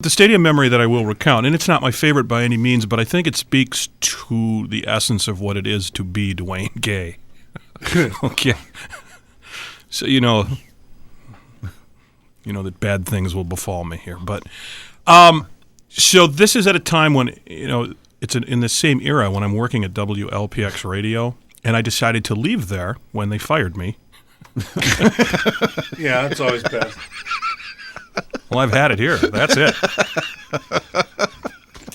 the stadium memory that I will recount, and it's not my favorite by any means, but I think it speaks to the essence of what it is to be Duane Gay. Okay. So, you know that bad things will befall me here. But so this is at a time when, it's in the same era when I'm working at WLPX Radio, and I decided to leave there when they fired me. Yeah, that's always best. Well, I've had it here. That's it.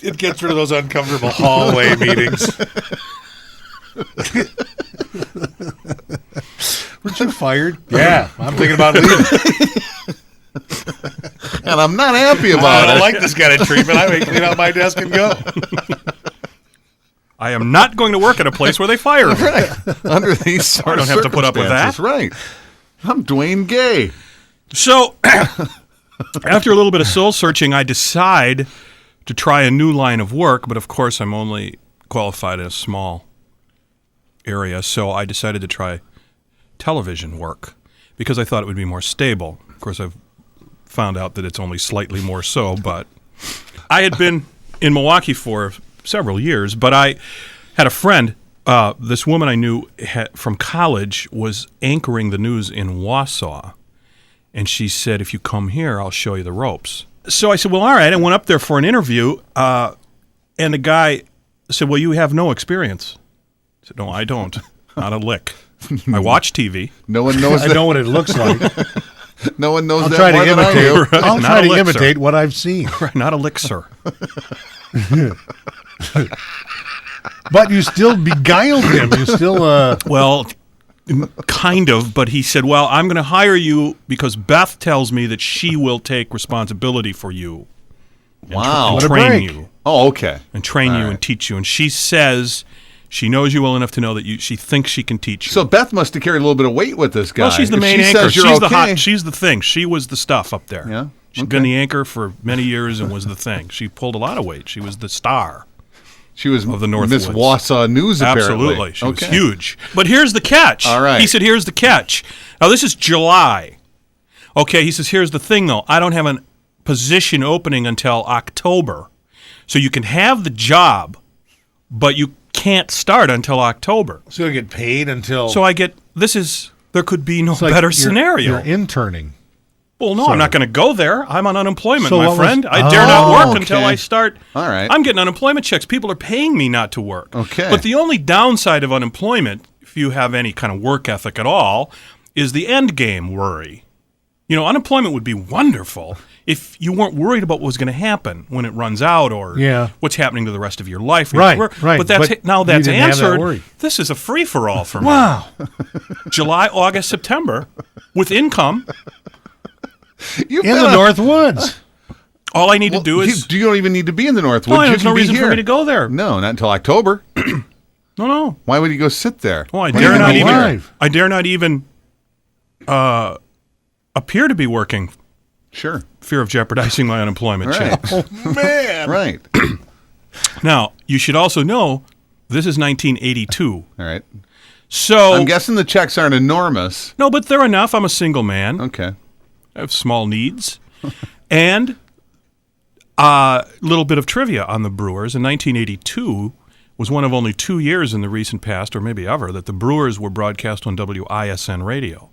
It gets rid of those uncomfortable hallway meetings. Weren't you fired? Yeah, I'm thinking about leaving. And I'm not happy about it. I don't like this kind of treatment. I may clean out my desk and go. I am not going to work at a place where they fire me. Right. Under these sort I of don't have to put up with that. circumstances. Right. I'm Duane Gay. So, after a little bit of soul searching, I decide to try a new line of work, but of course I'm only qualified in a small area, so I decided to try television work because I thought it would be more stable. Of course, I've found out that it's only slightly more so, but I had been in Milwaukee for several years, but I had a friend, this woman I knew from college was anchoring the news in Wausau, and she said, if you come here, I'll show you the ropes. So I said, well, all right. I went up there for an interview, and the guy said, well, you have no experience. I said, no, I don't. Not a lick. I watch TV. No one knows I know what it looks like. No one knows I'll that try more to than I imitate. do. Right, I'll not try a to lick, imitate sir. what I've seen. Right, not a lick, sir. But you still beguiled him. You still. Well, kind of, but he said, well, I'm going to hire you because Beth tells me that she will take responsibility for you. Wow. What a train break. you. Oh, okay. And train All you right. and teach you. And she says she knows you well enough to know that she thinks she can teach you. So Beth must have carried a little bit of weight with this guy. Well, she's the If main she anchor. Says you're She's the okay, hot. She's the thing. She was the stuff up there. Yeah? She'd Okay. been the anchor for many years and was the thing. She pulled a lot of weight. She was the star. She was of the North Miss Woods. Wausau News, apparently. Absolutely. She was Okay. huge. But here's the catch. All right. He said, here's the catch. Now, this is July. Okay, he says, here's the thing, though. I don't have a position opening until October. So you can have the job, but you can't start until October. So you get paid until. So I get, there could be no It's like better you're- scenario. You're interning. Well, no, Sorry. I'm not going to go there. I'm on unemployment, So my what was- friend. I dare not Oh, work until okay. I start. All right. I'm getting unemployment checks. People are paying me not to work. Okay. But the only downside of unemployment, if you have any kind of work ethic at all, is the end game worry. Unemployment would be wonderful if you weren't worried about what was going to happen when it runs out or Yeah. what's happening to the rest of your life. Right, right. But that's But now you that's didn't have that answered. worry. This is a free-for-all for me. Wow. July, August, September, with income. You've In been the North Woods. All I need to do is... You don't even need to be in the North No, Woods. there's You no can be reason for here. me to go there. No, not until October. No. Why would you go sit there? Well, I Why dare not not be even. here? I dare not even appear to be working. Sure. Fear of jeopardizing my unemployment Right. checks. Oh, man. Right. Now, you should also know this is 1982. All right. So I'm guessing the checks aren't enormous. no, but they're enough. I'm a single man. Okay. I have small needs, and a little bit of trivia on the Brewers. In 1982 was one of only 2 years in the recent past, or maybe ever, that the Brewers were broadcast on WISN radio.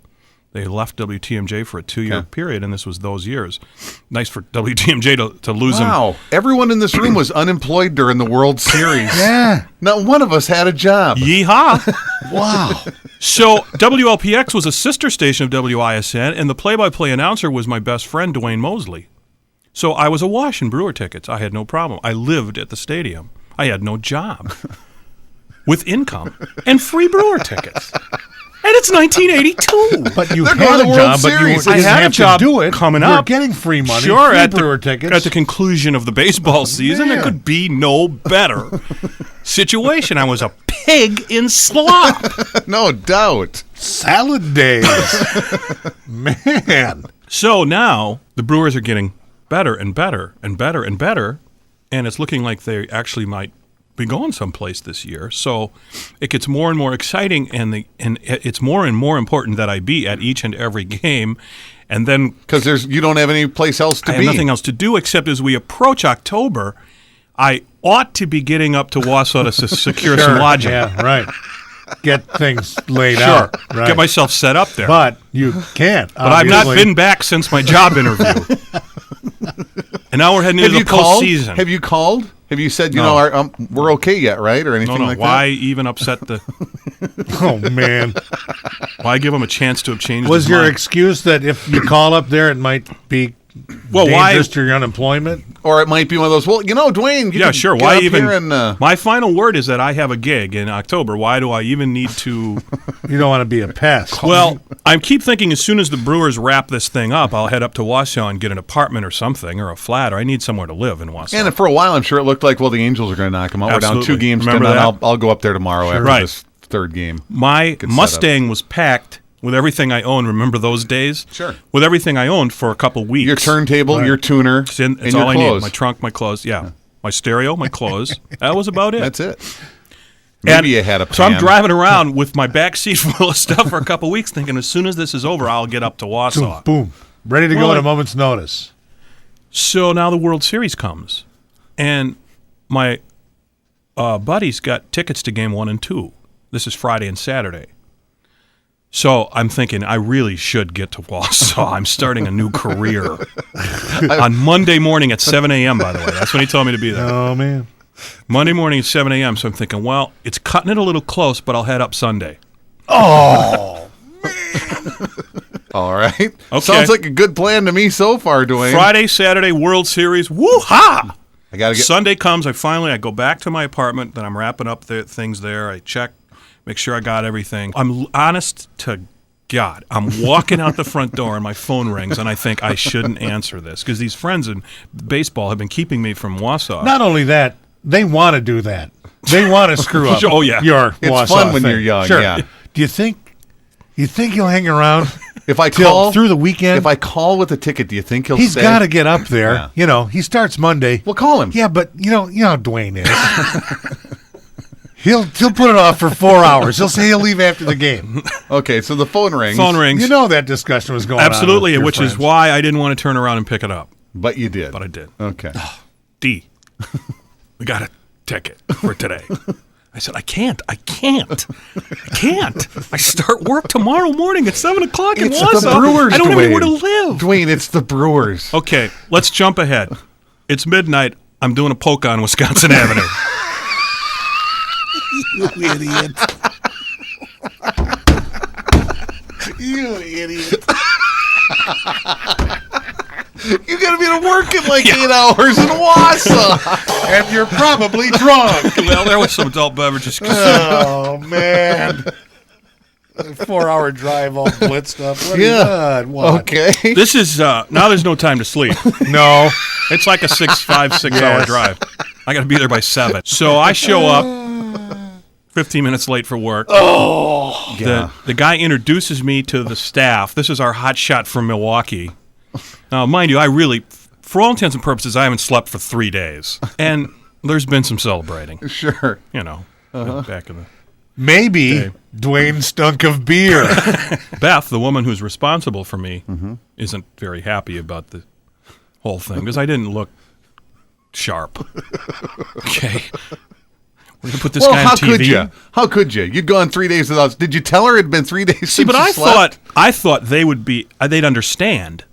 They left WTMJ for a 2-year Okay. period, and this was those years. Nice for WTMJ to lose them. Wow. Everyone in this room was unemployed during the World Series. Yeah. Not one of us had a job. Yeehaw! Wow. So WLPX was a sister station of WISN, and the play-by-play announcer was my best friend, Duane Mosley. So I was awash in Brewer tickets. I had no problem. I lived at the stadium. I had no job. With income and free Brewer tickets. And it's 1982. But you They're had going to a the World job, but you Series. didn't I had a have job to do it. coming You're up. getting free money, Sure, free at Brewer the, tickets. at the conclusion of the baseball season, there Man. could be no better situation. I was a pig in slop. No doubt. Salad days. Man. So now the Brewers are getting better and better and better and better, and it's looking like they actually might be going someplace this year. So it gets more and more exciting, and it's more and more important that I be at each and every game. And then Because you don't have any place else to I be. have nothing else to do except as we approach October, I ought to be getting up to Wausau to secure some lodging. Yeah, right. Get things laid Sure. out. Right. Get myself set up there. But you can't. But I've not been back since my job interview. And now we're heading into the postseason. Have you called? Have you said, No. we're okay yet, right? Or anything No, like why that? even upset the... Oh, man. Why give him a chance to have changed Was his your mind? excuse that if you call up there, it might be dangerous to your unemployment? Or it might be one of those, Duane, you Yeah, can sure. get Why up even... here and, My final word is that I have a gig in October. Why do I even need to... You don't want to be a pest. Well, I keep thinking as soon as the Brewers wrap this thing up, I'll head up to Wausau and get an apartment or something, or a flat, or I need somewhere to live in Wausau. and for a while, I'm sure it looked like, the Angels are going to knock them out. We're down Absolutely. 2 games. Remember and then that? I'll go up there tomorrow after Right. this 3rd game. My Good Mustang was packed with everything I owned. Remember those days? Sure. With everything I owned for a couple weeks. Your turntable, your tuner, It's and all your I clothes. need. My trunk, my clothes. Yeah. My stereo, my clothes. That was about it. That's it. Maybe And you had a pan. So I'm driving around with my back seat full of stuff for a couple weeks, thinking as soon as this is over, I'll get up to Wausau. Boom. Ready to Well, go at I- a moment's notice. So now the World Series comes, and my buddy's got tickets to Game 1 and 2. This is Friday and Saturday. So I'm thinking I really should get to Wausau. I'm starting a new career. On Monday morning at 7 a.m., by the way. That's when he told me to be there. Oh, man. Monday morning at 7 a.m., so I'm thinking, well, it's cutting it a little close, but I'll head up Sunday. All right. Okay. Sounds like a good plan to me so far, Duane. Friday, Saturday, World Series. Woo-ha! I got to get... Sunday comes, I go back to my apartment, then I'm wrapping up the things there. I check, make sure I got everything. I'm honest to God. I'm walking out the front door and my phone rings, and I think I shouldn't answer this because these friends in baseball have been keeping me from Wausau. Not only that, they want to do that. They want to screw up Oh, yeah. your It's Wausau fun when thing. you're young, Sure. yeah. Do you think you'll hang around If I till call through the weekend? If I call with a ticket, do you think he'll He's stay? got to get up there. Yeah. He starts Monday. Well, call him. Yeah, but you know how Duane is. He'll put it off for 4 hours. He'll say he'll leave after the game. Okay, so the phone rings. Phone rings. You know that discussion was going on. Absolutely, with your which is friends. why I didn't want to turn around and pick it up, But you did. but I did. Okay. D, we got a ticket for today. I said, I can't. I start work tomorrow morning at 7 o'clock in It's Wausau. the Brewers, I don't Duane. even know where to live. Duane, it's the Brewers. Okay, let's jump ahead. It's midnight. I'm doing a polka on Wisconsin Avenue. You idiot. You idiot. You're going to be to work in like 8 hours in Wausau. And you're probably drunk. Well, there was some adult beverages. Oh, man. 4-hour drive all blitzed up. What Yeah. What? Okay. This is, now there's no time to sleep. No. It's like a 6 hour drive. I got to be there by 7. So I show up 15 minutes late for work. Oh. Yeah. The guy introduces me to the staff. This is our hot shot from Milwaukee. Now, mind you, I really, for all intents and purposes, I haven't slept for 3 days. And there's been some celebrating, Sure. back in the... Maybe Okay. Duane stunk of beer. Beth, the woman who's responsible for me, isn't very happy about the whole thing because I didn't look sharp. Okay. We're going to put this Well, guy on how TV. could you? How could you? You'd gone 3 days without. Did you tell her it'd been 3 days See, since but you I slept? thought they would be, they'd understand.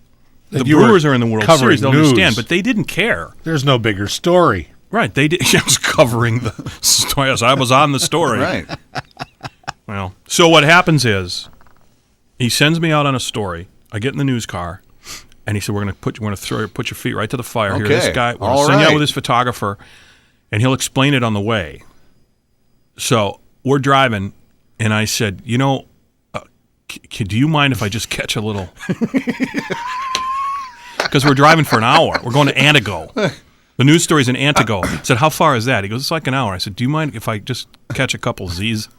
The you were Brewers are in the World covering Series, they'll news. understand, but they didn't care. There's no bigger story. Right, they did. I was covering the story. I was on the story. Right. Well, so what happens is, he sends me out on a story. I get in the news car, and he said, "We're going to put your feet right to the fire here. This Okay. guy, we're going All to send you out right. with this photographer, and he'll explain it on the way." So we're driving, and I said, do you mind if I just catch a little? Because we're driving for an hour. We're going to Antigo. The news story's in Antigo. I said, how far is that? He goes, it's like an hour. I said, do you mind if I just catch a couple Z's?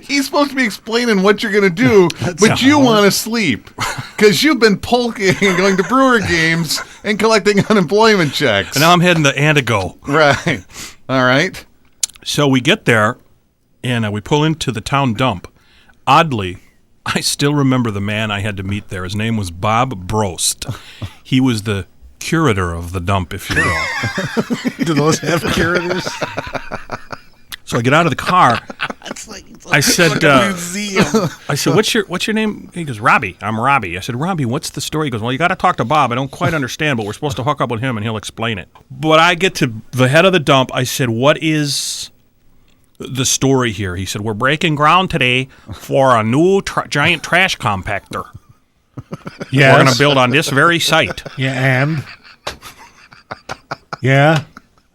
He's supposed to be explaining what you're going to do, but you want to sleep because you've been polking and going to Brewer games and collecting unemployment checks. And now I'm heading to Antigo. Right. All right. So we get there, and we pull into the town dump. Oddly, I still remember the man I had to meet there. His name was Bob Brost. He was the curator of the dump, if you will. Do those have curators? So I get out of the car. I said, I said, what's your name? He goes, Robbie. I'm Robbie. I said, Robbie, what's the story? He goes, well, you got to talk to Bob. I don't quite understand, but we're supposed to hook up with him, and he'll explain it. But I get to the head of the dump. I said, what is the story here? He said, we're breaking ground today for a new giant trash compactor. Yes. We're going to build on this very site. Yeah, and? Yeah.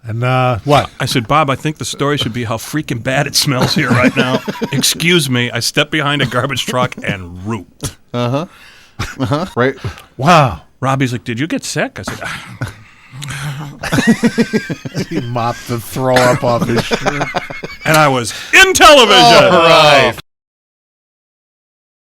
And what? I said, Bob, I think the story should be how freaking bad it smells here right now. Excuse me. I stepped behind a garbage truck and rooped. Right. Wow. Robbie's like, did you get sick? I said, He mopped the throw up off his shirt. and I was in television. All right.